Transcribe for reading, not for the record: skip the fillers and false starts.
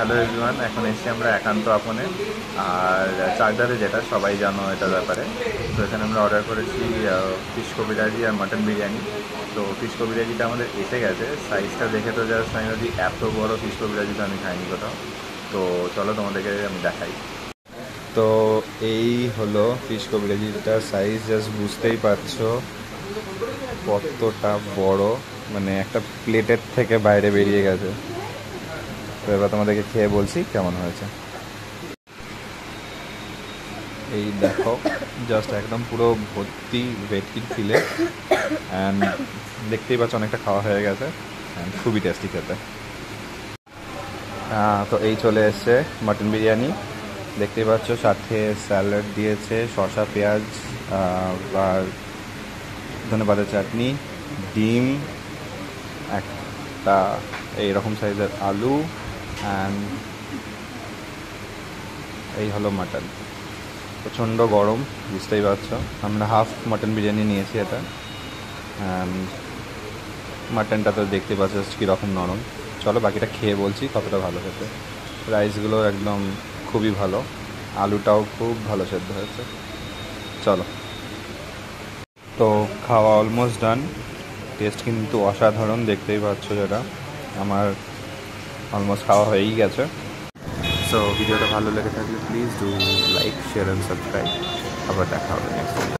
Hello everyone, এখন এসছি আমরা একান্ত আপনে আর চাকদাতে, যেটা সবাই জানো এটার ব্যাপারে। তো এখানে আমরা অর্ডার করেছি ফিশ কবিরাজি আর মাটন বিরিয়ানি। তো ফিশ কবিরাজিটা আমাদের এসে গেছে। সাইজটা দেখে তো জাস্ট আমি ভাবছি এত বড় ফিশ কবিরাজি তো আমি খাইনি কোথাও। তো চলো তোমাদেরকে আমি দেখাই। তো এই হলো ফিশ কবিরাজিটার সাইজ, জাস্ট বুঝতেই পারছো কতটা বড়, মানে একটা প্লেটের থেকে বাইরে বেরিয়ে গেছে। তো এবার তোমাদেরকে খেয়ে বলছি কেমন হয়েছে। এই দেখো, জাস্ট একদম পুরো ভর্তি ভেটকির ফিলে, অ্যান্ড দেখতেই পাচ্ছ অনেকটা খাওয়া হয়ে গেছে, অ্যান্ড খুবই টেস্টি খেতে। তো এই চলে এসছে মাটন বিরিয়ানি, দেখতেই পাচ্ছ সাথে স্যালাড দিয়েছে, শসা, পেঁয়াজ আর ধনেপাতার চাটনি, ডিম, একটা এইরকম সাইজের আলু, অ্যান্ড এই হলো মাটন। প্রচণ্ড গরম, বুঝতেই পারছো। আমরা হাফ মাটন বিরিয়ানি নিয়েছি এটা, অ্যান্ড মাটনটা তো দেখতে পাচ্ছ কীরকম নরম। চলো বাকিটা খেয়ে বলছি কতটা ভালো খেতে। রাইসগুলো একদম খুবই ভালো, আলুটাও খুব ভালো সেদ্ধ হয়েছে। চলো, তো খাওয়া অলমোস্ট ডান। টেস্ট কিন্তু অসাধারণ, দেখতেই পাচ্ছ যেটা। আমার অলমোস্ট খাওয়া হয়েই গেছে। সো ভিডিওটা ভালো লেগে থাকলে please do like, share and subscribe. আবার দেখা হবে নেক্সট।